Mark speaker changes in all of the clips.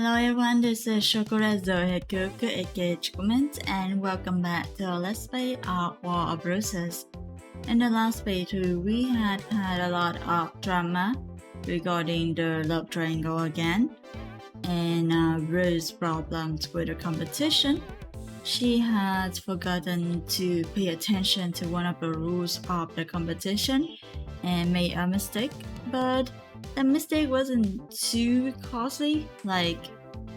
Speaker 1: Hello everyone, this is Shokora Zouheikyoku aka chocomint, and welcome back to our Let's Play Art War of Roses. In the last playthrough, we had a lot of drama regarding the love triangle again, and Rose's problems with the competition. She had forgotten to pay attention to one of the rules of the competition and made a mistake, but the mistake wasn't too costly.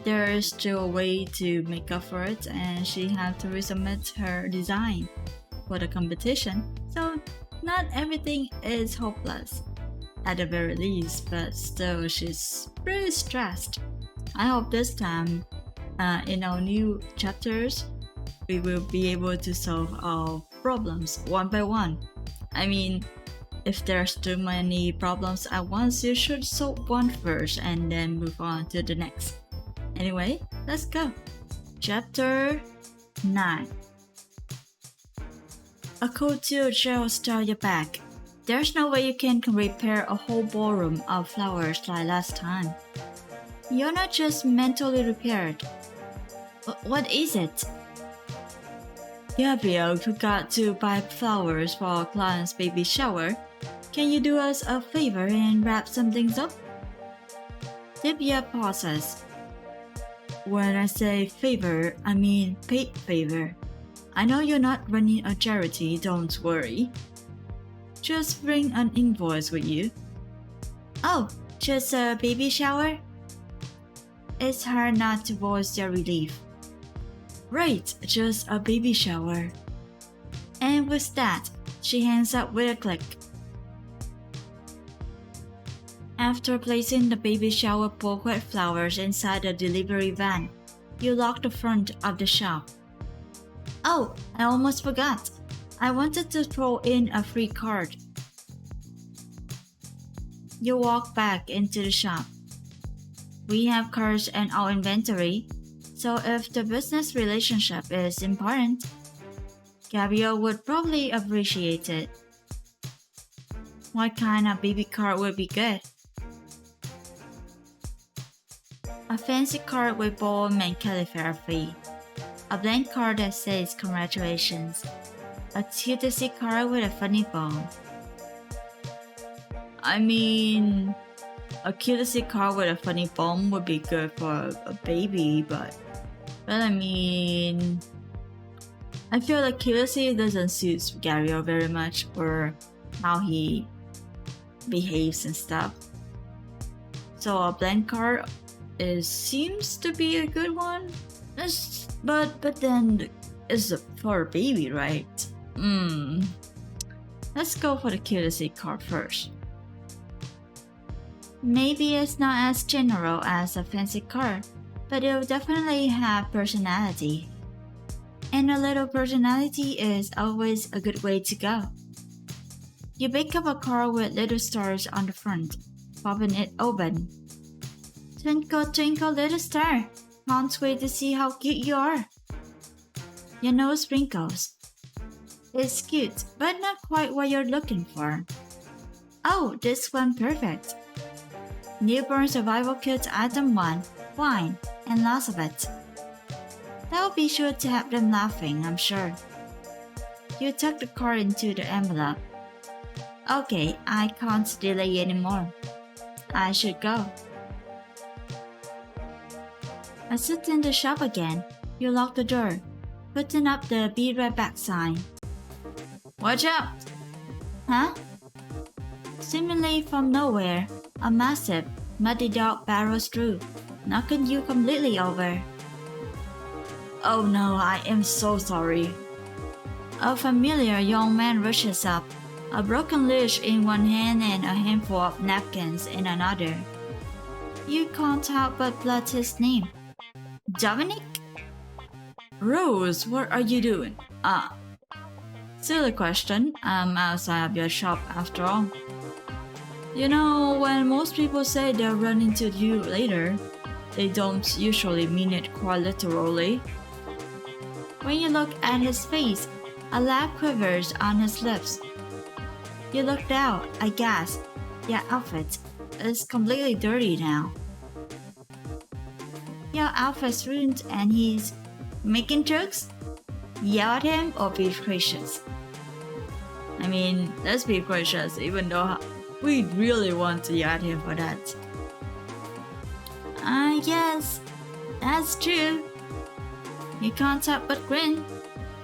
Speaker 1: There is still a way to make up for it, and she had to resubmit her design for the competition. So not everything is hopeless at the very least, but still she's pretty stressed. I hope this time in our new chapters we will be able to solve our problems one by one. I mean, if there's too many problems at once, you should solve one first and then move on to the next. Anyway, let's go. Chapter 9. A couture gel start your back. There's no way you can repair a whole ballroom of flowers like last time. You're not just mentally repaired. What is it? Gabriel forgot to buy flowers for our client's baby shower. Can you do us a favor and wrap some things up? Divya pauses. When I say favor, I mean paid favor. I know you're not running a charity, don't worry. Just bring an invoice with you. Oh, just a baby shower? It's hard not to voice your relief. Right, just a baby shower. And with that, she hangs up with a click. After placing the baby shower bouquet flowers inside the delivery van, you lock the front of the shop. Oh, I almost forgot. I wanted to throw in a free card. You walk back into the shop. We have cards in our inventory, so if the business relationship is important, Gabriel would probably appreciate it. What kind of baby card would be good? A fancy card with poem and calligraphy. A blank card that says congratulations. A cutesy card with a funny poem. I mean, a cutesy card with a funny poem would be good for a baby, but I mean, I feel like cutesy doesn't suit Gabriel very much, or how he behaves and stuff. So a blank card seems to be a good one. But then it's for a baby, right? Let's go for the cutesy card first. Maybe it's not as general as a fancy card, but it'll definitely have personality. And a little personality is always a good way to go. You pick up a card with little stars on the front, popping it open. Twinkle, twinkle, little star, can't wait to see how cute you are. Your nose wrinkles. It's cute, but not quite what you're looking for. Oh, this one perfect. Newborn survival kit item 1, wine, and lots of it. That'll be sure to have them laughing, I'm sure. You tuck the card into the envelope. Okay, I can't delay anymore. I should go. I sit in the shop again. You lock the door, putting up the be right back sign. Watch out! Huh? Seemingly from nowhere, a massive, muddy dog barrels through, knocking you completely over. Oh no, I am so sorry. A familiar young man rushes up, a broken leash in one hand and a handful of napkins in another. You can't help but blurt his name. Dominic? Rose, what are you doing? Silly question. I'm outside of your shop after all. You know, when most people say they'll run into you later, they don't usually mean it quite literally. When you look at his face, a laugh quivers on his lips. You look down, I gasp. Your outfit is completely dirty now. Your outfit's ruined and he's making jokes? Yell at him or be gracious? I mean, let's be gracious even though we really want to yell at him for that. Yes, that's true. You can't help but grin.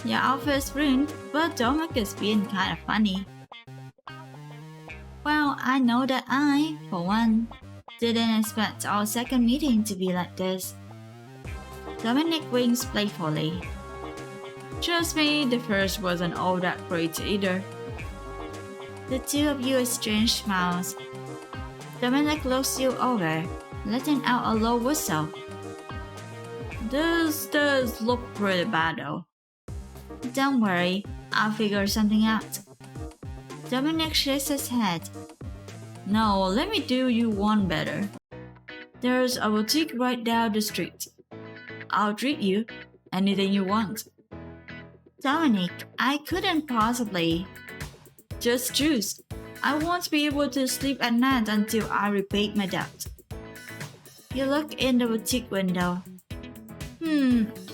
Speaker 1: Your outfit's ruined, but Dominic is being kind of funny. Well, I know that I, for one, didn't expect our second meeting to be like this. Dominic winks playfully. Trust me, the first wasn't all that great either. The two of you exchange smiles. Dominic looks you over, letting out a low whistle. This does look pretty bad though. Don't worry, I'll figure something out. Dominic shakes his head. No, let me do you one better. There's a boutique right down the street. I'll treat you. Anything you want. Dominic, I couldn't possibly. Just choose. I won't be able to sleep at night until I repay my debt. You look in the boutique window.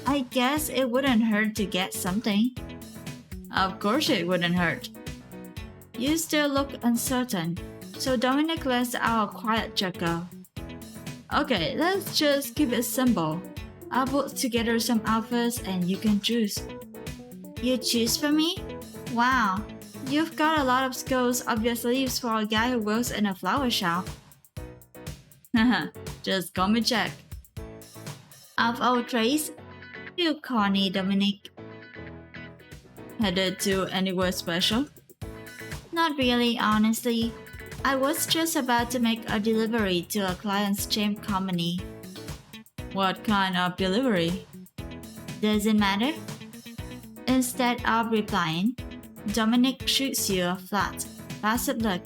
Speaker 1: I guess it wouldn't hurt to get something. Of course it wouldn't hurt. You still look uncertain, so Dominic lets out a quiet chuckle. Okay, let's just keep it simple. I'll put together some outfits and you can choose. You choose for me? Wow, you've got a lot of skills up your sleeves for a guy who works in a flower shop. Haha, just call me Jack. Of all trades, you corny Dominic. Headed to anywhere special? Not really, honestly. I was just about to make a delivery to a client's gym company. What kind of delivery? Does it matter? Instead of replying, Dominic shoots you a flat, passive look.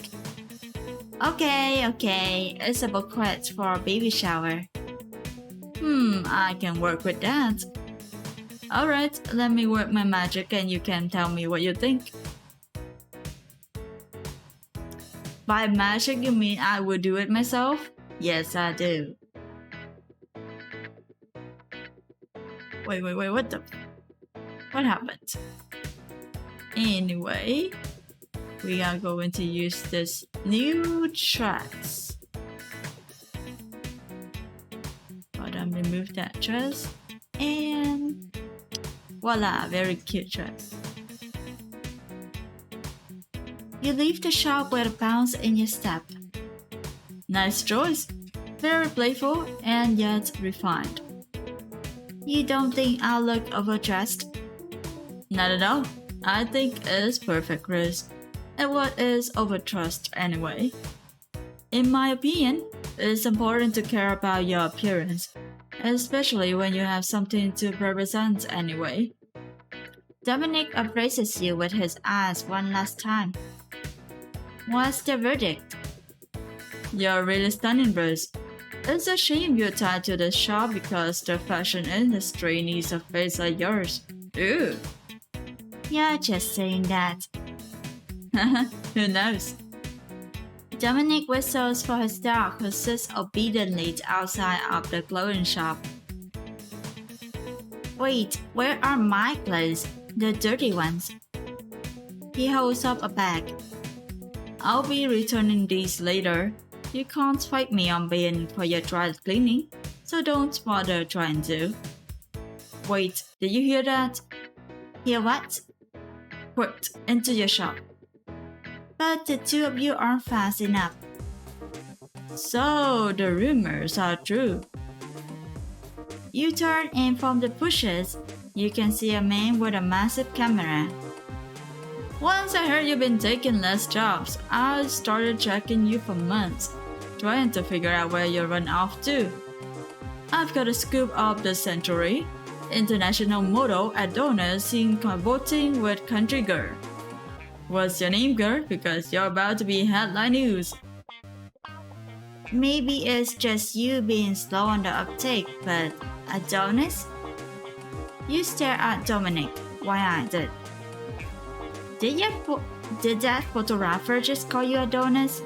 Speaker 1: Okay, it's a bouquet for a baby shower. I can work with that. Alright, let me work my magic and you can tell me what you think. By magic you mean I would do it myself? Yes, I do. Wait, what happened? Anyway, we are going to use this new dress. Hold on, remove that dress and voila, very cute dress. You leave the shop with a bounce in your step. Nice choice, very playful and yet refined. You don't think I'll look overdressed? Not at all. I think it's perfect, Chris. And what is overdressed anyway? In my opinion, it's important to care about your appearance, especially when you have something to represent anyway. Dominic appraises you with his eyes one last time. What's the verdict? You're really stunning, Bruce. It's a shame you're tied to the shop because the fashion industry needs a face like yours. Ew. You're just saying that. Who knows? Dominic whistles for his dog who sits obediently outside of the clothing shop. Wait, where are my clothes? The dirty ones. He holds up a bag. I'll be returning these later. You can't fight me on paying for your dry cleaning, so don't bother trying to. Wait, did you hear that? Hear what? Quick, into your shop. But the two of you aren't fast enough. So the rumors are true. You turn and from the bushes, you can see a man with a massive camera. Once I heard you've been taking less jobs, I started tracking you for months, trying to figure out where you run off to. I've got a scoop of the century. International model Adonis seen voting with country girl. What's your name, girl? Because you're about to be headline news. Maybe it's just you being slow on the uptake, but Adonis? You stare at Dominic, wide-eyed. Did that photographer just call you Adonis?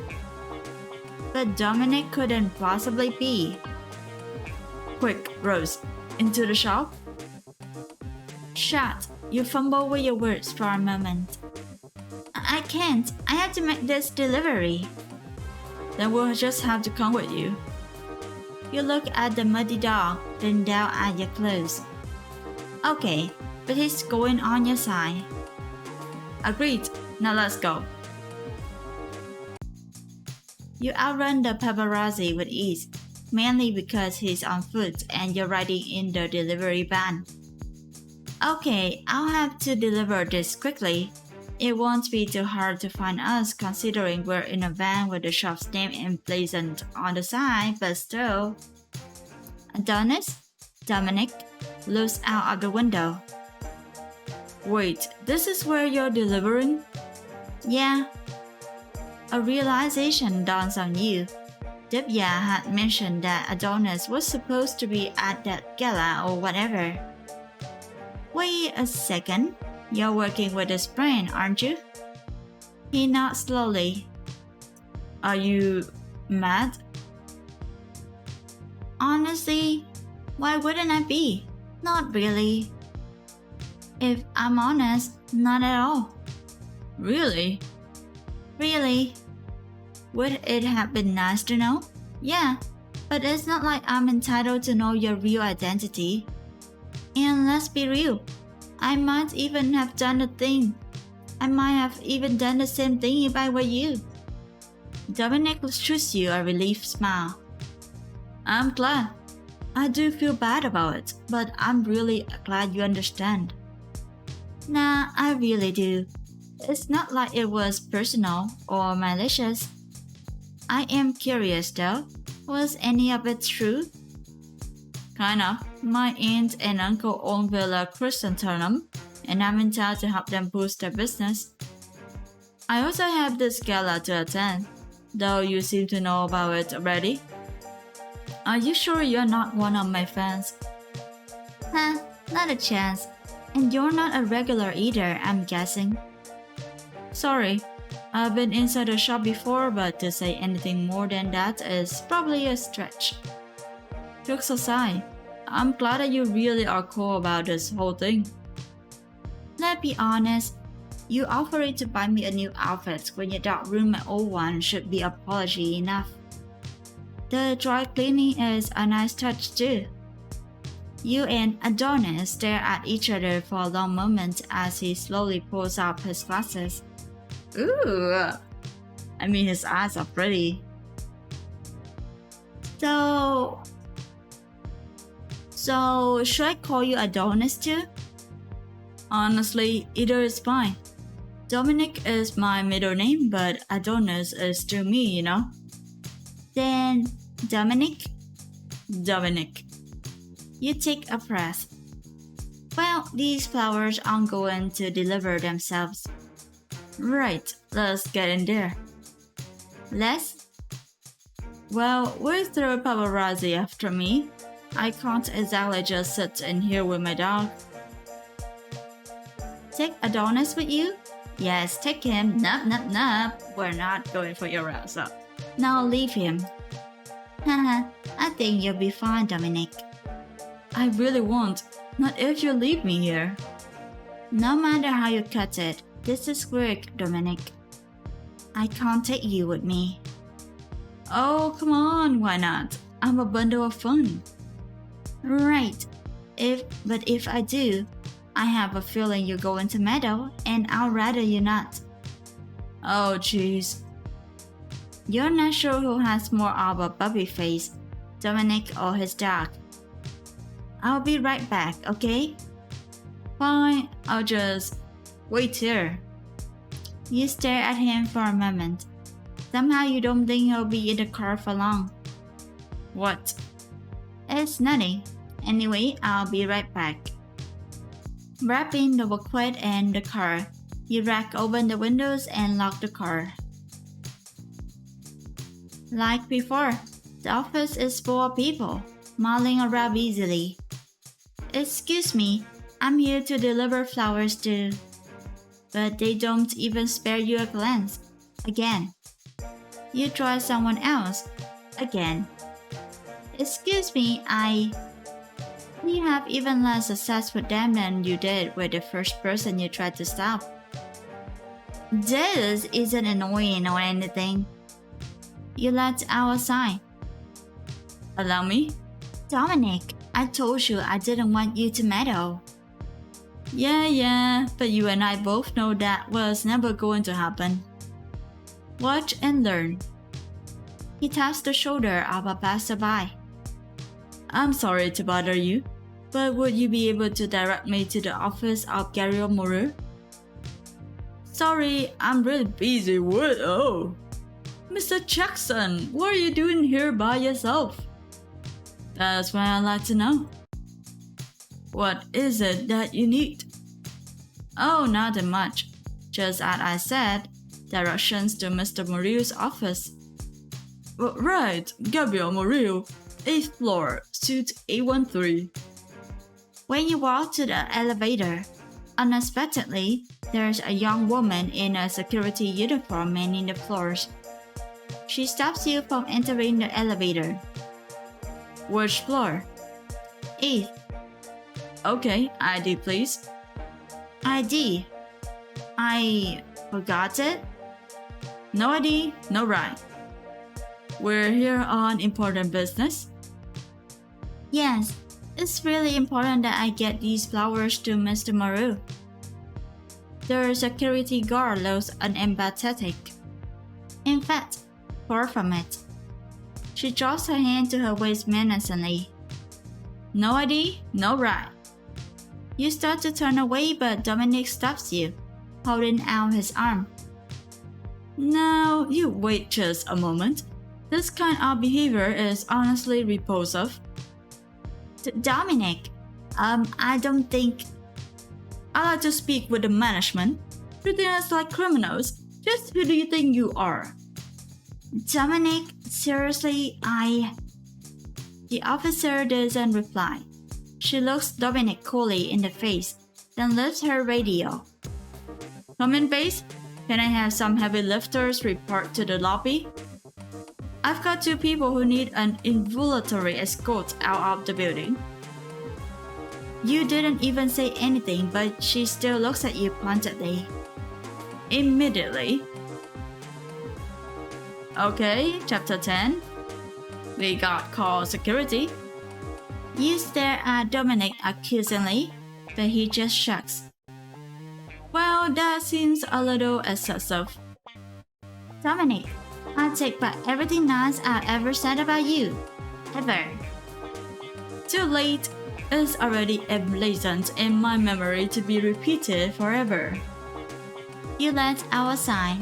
Speaker 1: But Dominic couldn't possibly be. Quick, Rose, into the shop. Shut. You fumble with your words for a moment. I can't. I have to make this delivery. Then we'll just have to come with you. You look at the muddy dog, then down at your clothes. Okay, but he's going on your side. Agreed. Now let's go. You outrun the paparazzi with ease, mainly because he's on foot and you're riding in the delivery van. Okay, I'll have to deliver this quickly. It won't be too hard to find us considering we're in a van with the shop's name emblazoned on the side, but still. Adonis? Dominic looks out of the window. Wait, this is where you're delivering? Yeah. A realization dawns on you. Divya had mentioned that Adonis was supposed to be at that gala or whatever. Wait a second. You're working with his brain, aren't you? He nods slowly. Are you mad? Honestly, why wouldn't I be? Not really. If I'm honest, not at all. Really? Really? Would it have been nice to know? Yeah, but it's not like I'm entitled to know your real identity. And let's be real, I might even have done the thing. I might have even done the same thing if I were you. Dominic shoots you a relieved smile. I'm glad. I do feel bad about it, but I'm really glad you understand. Nah, I really do. It's not like it was personal or malicious. I am curious though. Was any of it true? Kind of. My aunt and uncle own Villa Chrysanthemum, and I'm in town to help them boost their business. I also have this gala to attend, though you seem to know about it already. Are you sure you're not one of my fans? Huh, not a chance. And you're not a regular either, I'm guessing. Sorry, I've been inside the shop before, but to say anything more than that is probably a stretch. Jokes aside, I'm glad that you really are cool about this whole thing. Let's be honest, you offering to buy me a new outfit when your dog ruined my old one should be apology enough. The dry cleaning is a nice touch too. You and Adonis stare at each other for a long moment as he slowly pulls out his glasses. Ooh, I mean his eyes are pretty. So, should I call you Adonis too? Honestly, either is fine. Dominic is my middle name, but Adonis is still me, you know? Then, Dominic? Dominic. You take a breath. Well, these flowers aren't going to deliver themselves. Right, let's get in there. Let's? Well, we'll throw paparazzi after me. I can't exactly just sit in here with my dog. Take Adonis with you? Yes, take him. Nup. We're not going for your route, so. Now leave him. Haha, I think you'll be fine, Dominic. I really won't. Not if you leave me here. No matter how you cut it, this is work, Dominic. I can't take you with me. Oh, come on, why not? I'm a bundle of fun. Right. But if I do, I have a feeling you're going to meddle, and I'd rather you not. Oh, jeez. You're not sure who has more of a puppy face, Dominic or his dog. I'll be right back, okay? Fine, I'll just wait here. You stare at him for a moment. Somehow you don't think he'll be in the car for long. What? It's nothing. Anyway, I'll be right back. Wrapping the bouquet in the car, you rack open the windows and lock the car. Like before, the office is full of people, mulling around easily. Excuse me, I'm here to deliver flowers too. But they don't even spare you a glance. Again. You try someone else. Again. Excuse me, You have even less success with them than you did with the first person you tried to stop. This isn't annoying or anything. You let out a sigh. Allow me? Dominic, I told you I didn't want you to meddle. Yeah, but you and I both know that was never going to happen. Watch and learn. He taps the shoulder of a passerby. I'm sorry to bother you, but would you be able to direct me to the office of Gabriel Moreau? Sorry, I'm really busy. What? Oh. Mr. Jackson, what are you doing here by yourself? That's what I'd like to know. What is it that you need? Oh, nothing much. Just as I said, directions to Mr. Moreau's office. Right, Gabriel Moreau, 8th floor, suite A13. When you walk to the elevator, unexpectedly, there's a young woman in a security uniform manning the floors. She stops you from entering the elevator. Which floor? 8th. Okay, ID please. ID? I forgot it? No ID, no ride. We're here on important business. Yes, it's really important that I get these flowers to Mr. Moreau. The security guard looks unempathetic. In fact, far from it. She draws her hand to her waist menacingly. No ID, no ride. You start to turn away, but Dominic stops you, holding out his arm. Now, you wait just a moment. This kind of behavior is honestly repulsive. Dominic, I don't think... I like to speak with the management. Treating us like criminals. Just who do you think you are? Dominic, seriously, The officer doesn't reply. She looks Dominic coolly in the face, then lifts her radio. Come in, base. Can I have some heavy lifters report to the lobby? I've got 2 people who need an involuntary escort out of the building. You didn't even say anything, but she still looks at you pointedly. Immediately. Okay, chapter 10. We got call security. You stare at Dominic accusingly, but he just shrugs. Well, that seems a little excessive. Dominic, I take back everything nice I've ever said about you. Ever. Too late. It's already emblazoned in my memory to be repeated forever. You let out a sigh.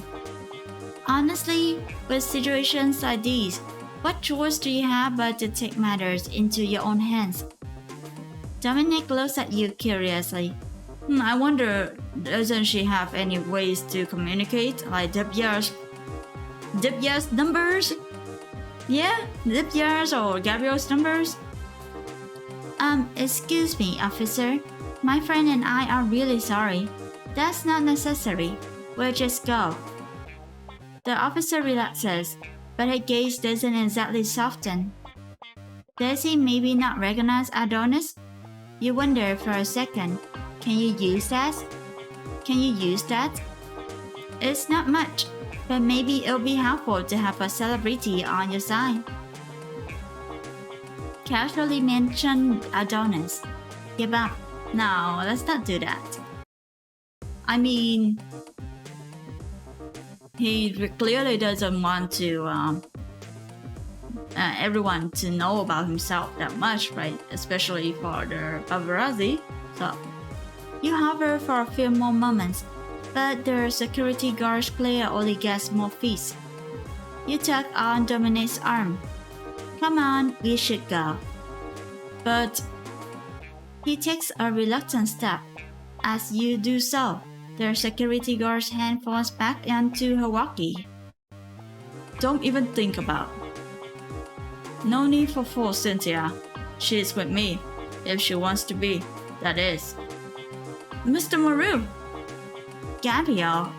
Speaker 1: Honestly, with situations like these, what choice do you have but to take matters into your own hands? Dominic looks at you curiously. I wonder, doesn't she have any ways to communicate, like Debya's numbers? Yeah, Debya's or Gabriel's numbers? Excuse me, officer. My friend and I are really sorry. That's not necessary. We'll just go. The officer relaxes, but her gaze doesn't exactly soften. Does he maybe not recognize Adonis? You wonder for a second. Can you use that? It's not much, but maybe it'll be helpful to have a celebrity on your side. Casually mention Adonis. Give up. No, let's not do that. I mean, he clearly doesn't want to everyone to know about himself that much, right? Especially for the paparazzi. So you hover for a few more moments, but the security guard's player only gets more feast. You tug on Dominic's arm. Come on, we should go. But he takes a reluctant step. As you do so, the security guard's hand falls back onto her walkie. Don't even think about. No need for force, Cynthia. She's with me, if she wants to be, that is. Mr. Moreau! Gabriel!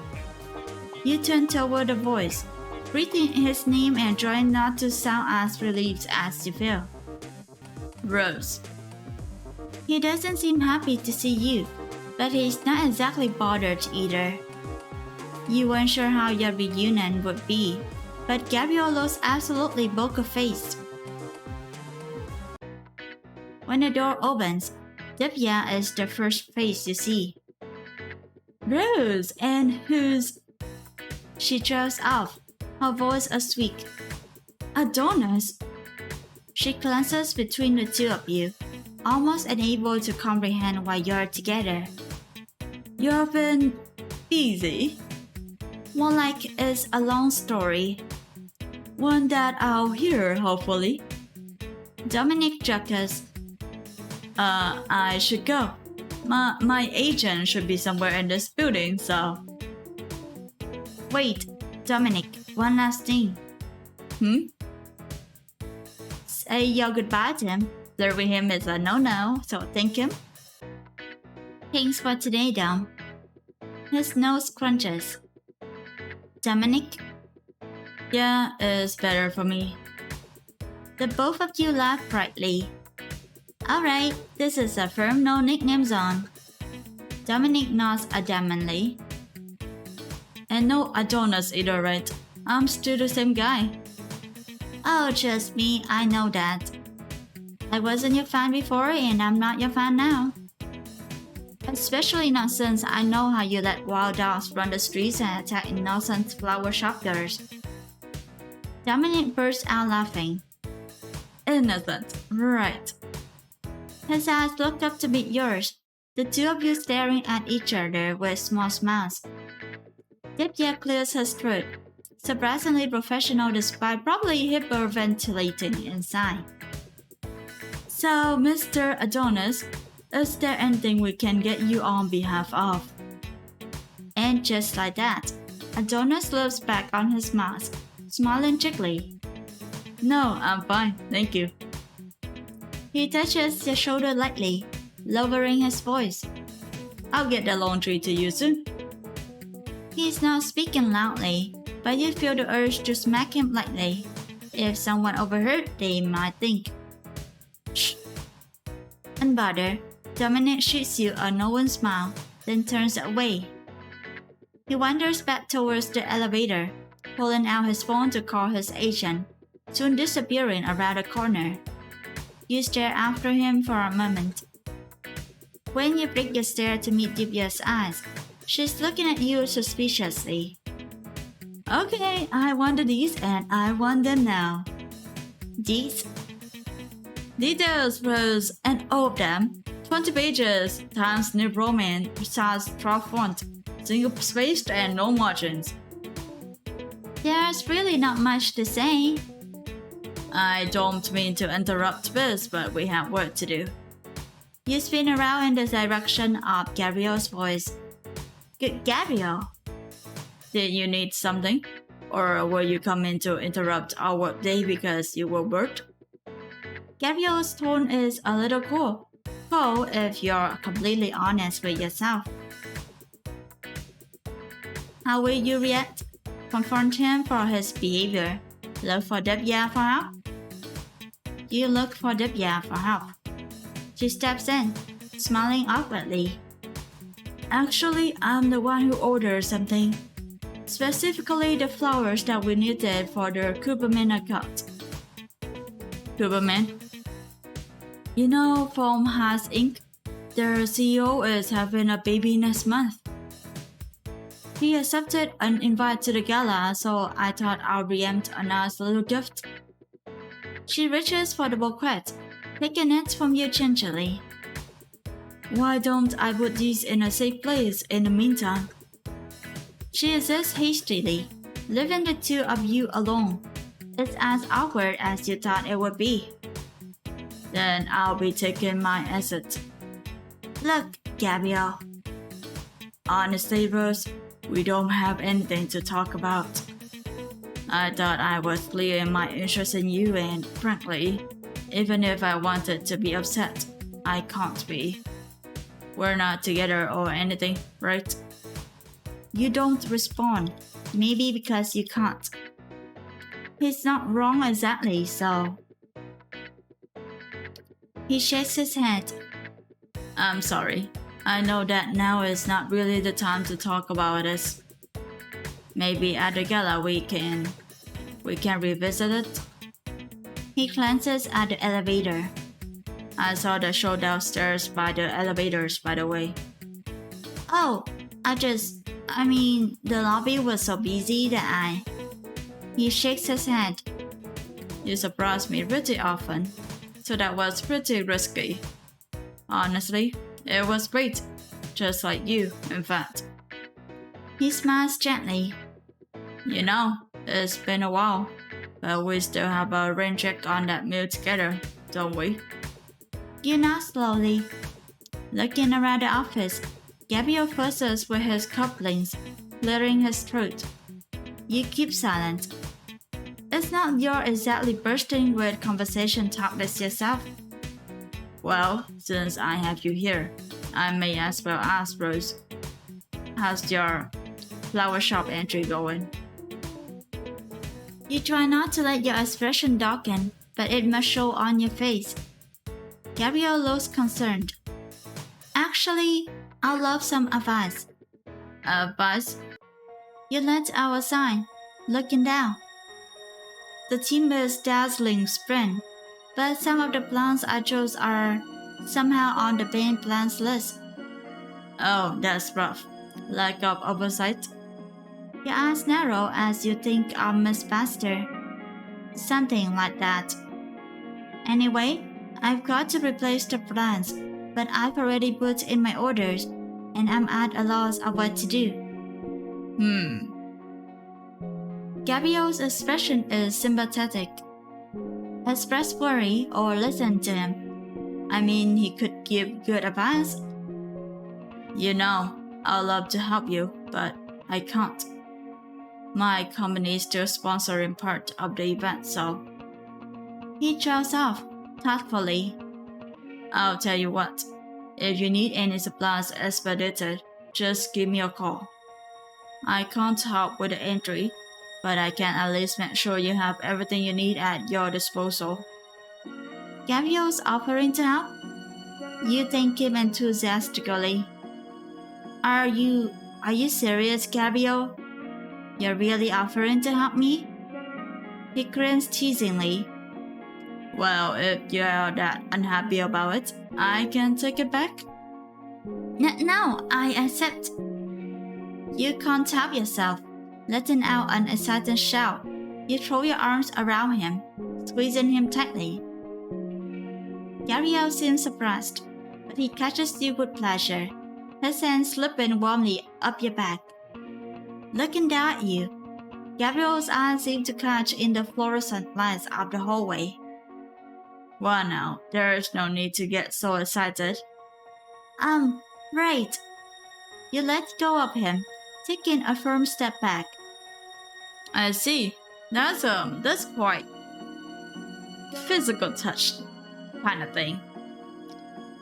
Speaker 1: You turn toward the voice, breathing his name and trying not to sound as relieved as you feel. Rose. He doesn't seem happy to see you, but he's not exactly bothered either. You weren't sure how your reunion would be, but Gabriel looks absolutely poker-faced. When the door opens, Divya is the first face you see. Rose, and who's... She trails off, her voice a squeak. Adonis! She glances between the two of you, almost unable to comprehend why you're together. You've been... busy? More like it's a long story. One that I'll hear, hopefully. Dominic juggles. I should go. My agent should be somewhere in this building, so... Wait, Dominic, one last thing. Say your goodbye to him. Flirting him is a no-no, so thank him. Thanks for today, Dom. His nose crunches. Dominic? Yeah, it's better for me. The both of you laugh brightly. Alright, this is a firm no nickname zone. Dominic nods adamantly. And no Adonis either, right? I'm still the same guy. Oh, trust me, I know that. I wasn't your fan before and I'm not your fan now. Especially not since I know how you let wild dogs run the streets and attack innocent flower shop girls. Dominic bursts out laughing. Innocent, right. His eyes looked up to meet yours, the two of you staring at each other with small smiles. Divya clears her throat, surprisingly professional despite probably hyperventilating inside. So, Mr. Adonis, is there anything we can get you on behalf of? And just like that, Adonis lifts back on his mask, smiling cheekily. No, I'm fine, thank you. He touches your shoulder lightly, lowering his voice. I'll get the laundry to you soon. He's not speaking loudly, but you feel the urge to smack him lightly. If someone overheard, they might think. Shh. Unbothered, Dominic shoots you a knowing smile, then turns away. He wanders back towards the elevator, pulling out his phone to call his agent, soon disappearing around the corner. You stare after him for a moment. When you break your stare to meet Divya's eyes, she's looking at you suspiciously. Okay, I wanted these and I want them now. These? Details, Rose, and all of them. 20 pages, Times New Roman, size 12 font, single-spaced and no margins. There's really not much to say. I don't mean to interrupt this, but we have work to do. You spin around in the direction of Gabriel's voice. Gabriel? Did you need something? Or were you coming to interrupt our workday because you were bored? Gabriel's tone is a little cool if you're completely honest with yourself. How will you react? Confront him for his behavior? Look for Divya for help? You look for Divya for help. She steps in, smiling awkwardly. Actually, I'm the one who ordered something. Specifically the flowers that we needed for the chocomint cut. Chocomint? You know, from Has Inc., their CEO is having a baby next month. He accepted an invite to the gala, so I thought I'll preempt a nice little gift. She reaches for the bouquet, taking it from you gingerly. Why don't I put these in a safe place in the meantime? She insists hastily, leaving the two of you alone. It's as awkward as you thought it would be. Then I'll be taking my exit. Look, Gabriel. Honestly, Rose, we don't have anything to talk about. I thought I was clear in my interest in you and, frankly, even if I wanted to be upset, I can't be. We're not together or anything, right? You don't respond, maybe because you can't. He's not wrong exactly, so... He shakes his head. I'm sorry. I know that now is not really the time to talk about this. Maybe at the gala we can revisit it. He glances at the elevator. I saw the show downstairs by the elevators, by the way. Oh, the lobby was so busy that He shakes his head. You surprise me pretty often, so that was pretty risky. Honestly, it was great, just like you, in fact. He smiles gently. You know, it's been a while, but we still have a rain check on that meal together, don't we? You nod slowly. Looking around the office, Gabriel fusses with his couplings, clearing his throat. You keep silent. It's not you're exactly bursting with conversation topics yourself. Well, since I have you here, I may as well ask Rose. How's your flower shop entry going? You try not to let your expression darken, but it must show on your face. Gabriel looks concerned. Actually, I'd love some advice. Advice? You let our sign, looking down. The team is dazzling spring, but some of the plants I chose are somehow on the banned plants list. Oh, that's rough. Lack of oversight. Your eyes narrow as you think of Miss Baxter. Something like that. Anyway, I've got to replace the plants, but I've already put in my orders, and I'm at a loss of what to do. Gabriel's expression is sympathetic. Express worry or listen to him. I mean, he could give good advice. You know, I'd love to help you, but I can't. My company is still sponsoring part of the event, so... He trails off, thoughtfully. I'll tell you what, if you need any supplies expedited, just give me a call. I can't help with the entry, but I can at least make sure you have everything you need at your disposal. Gabriel's offering to help? You thank him enthusiastically. Are you serious, Gabriel? You're really offering to help me? He grins teasingly. Well, if you're that unhappy about it, I can take it back. No, I accept. You can't help yourself. Letting out an excited shout, you throw your arms around him, squeezing him tightly. Gabriel seems surprised, but he catches you with pleasure, his hand slipping warmly up your back. Looking down at you, Gabriel's eyes seem to catch in the fluorescent lights of the hallway. Well now, there is no need to get so excited. Right. You let go of him, taking a firm step back. I see. That's quite physical touch kind of thing.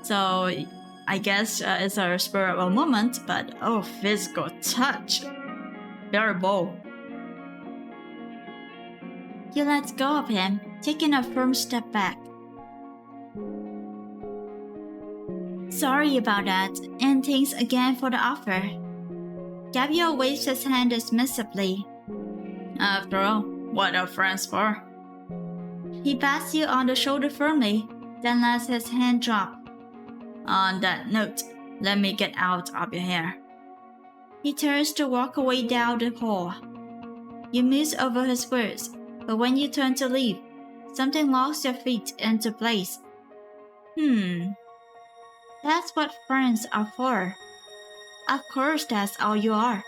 Speaker 1: So I guess it's a spur of a moment, but physical touch. Very bold. You let go of him, taking a firm step back. Sorry about that, and thanks again for the offer. Gabriel waves his hand dismissively. After all, what are friends for? He pats you on the shoulder firmly, then lets his hand drop. On that note, let me get out of your hair. He turns to walk away down the hall. You muse over his words, but when you turn to leave, something locks your feet into place. That's what friends are for. Of course that's all you are.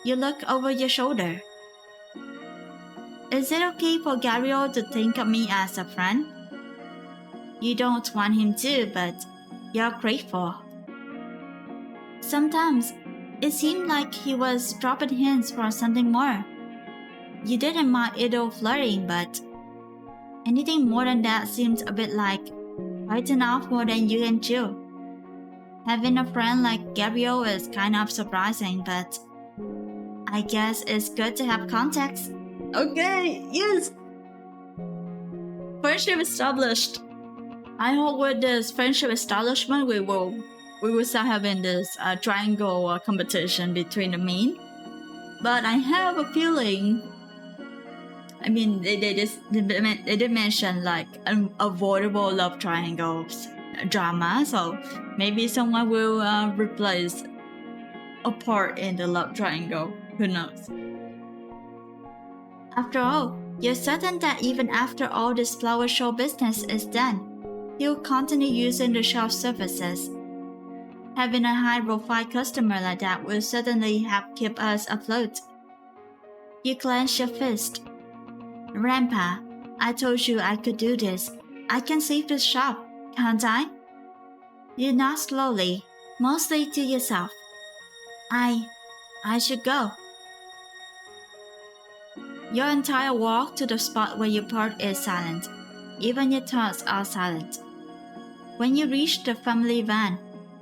Speaker 1: You look over your shoulder. Is it okay for Gabriel to think of me as a friend? You don't want him to, but you're grateful. Sometimes, it seemed like he was dropping hints for something more. You didn't mind idle flirting, but anything more than that seemed a bit like biting off more than you can chew. Having a friend like Gabriel is kind of surprising, but I guess it's good to have context. Okay, yes! Friendship established. I hope with this friendship establishment, we will start having this triangle competition between the men. But I have a feeling. I mean, they did mention like unavoidable love triangles drama, so maybe someone will replace a part in the love triangle. Who knows? After all, you're certain that even after all this flower show business is done, you'll continue using the shop services. Having a high-profile customer like that will certainly help keep us afloat. You clench your fist. Grandpa, I told you I could do this. I can save this shop, can't I? You nod slowly, mostly to yourself. I should go. Your entire walk to the spot where you parked is silent. Even your thoughts are silent. When you reach the family van,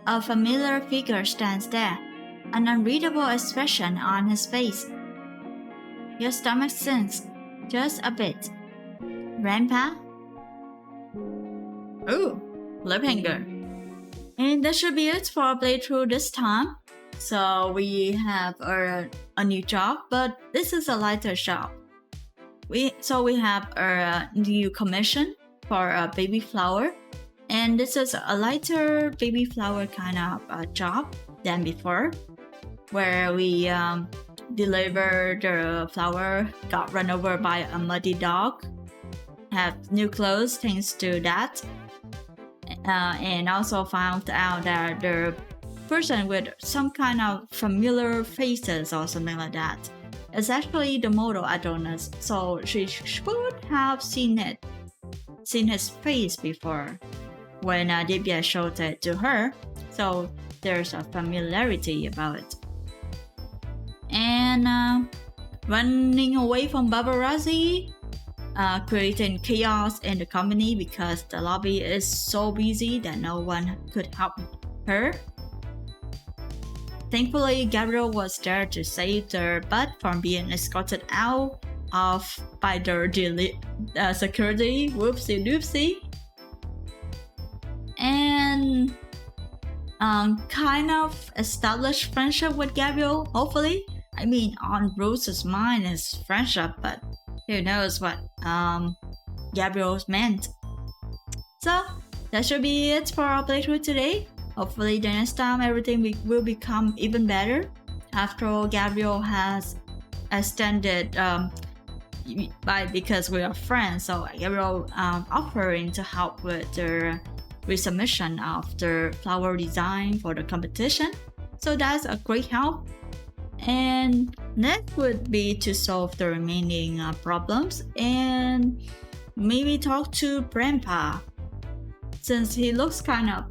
Speaker 1: a familiar figure stands there, an unreadable expression on his face. Your stomach sinks, just a bit. Grandpa? Ooh, lip hanger. And that should be it for our playthrough this time. So we have a new job, but this is a lighter job. We have a new commission for a baby flower, and this is a lighter baby flower kind of job than before, where we deliver the flower, got run over by a muddy dog, have new clothes thanks to that, and also found out that the person with some kind of familiar faces or something like that is actually the model Adonis, so she should have seen his face before when Divya showed it to her, so there's a familiarity about it. And running away from paparazzi, creating chaos in the company because the lobby is so busy that no one could help her. Thankfully, Gabriel was there to save their butt from being escorted out by their security. Whoopsie doopsie. And kind of established friendship with Gabriel, hopefully. I mean, on Rose's mind is friendship, but who knows what Gabriel's meant. So, that should be it for our playthrough today. Hopefully the next time everything will become even better. After all, Gabriel has extended because we are friends, so Gabriel offering to help with the resubmission of the flower design for the competition. So that's a great help. And next would be to solve the remaining problems and maybe talk to Grandpa, since he looks kind of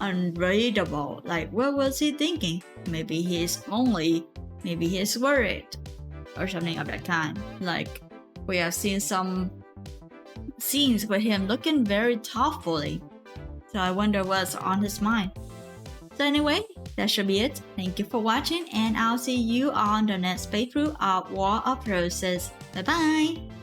Speaker 1: unreadable. Like, what was he thinking? Maybe he's worried or something of that kind. Like, we have seen some scenes with him looking very thoughtfully, so I wonder what's on his mind. So anyway, that should be it. Thank you for watching, and I'll see you on the next playthrough of War of Roses. Bye bye!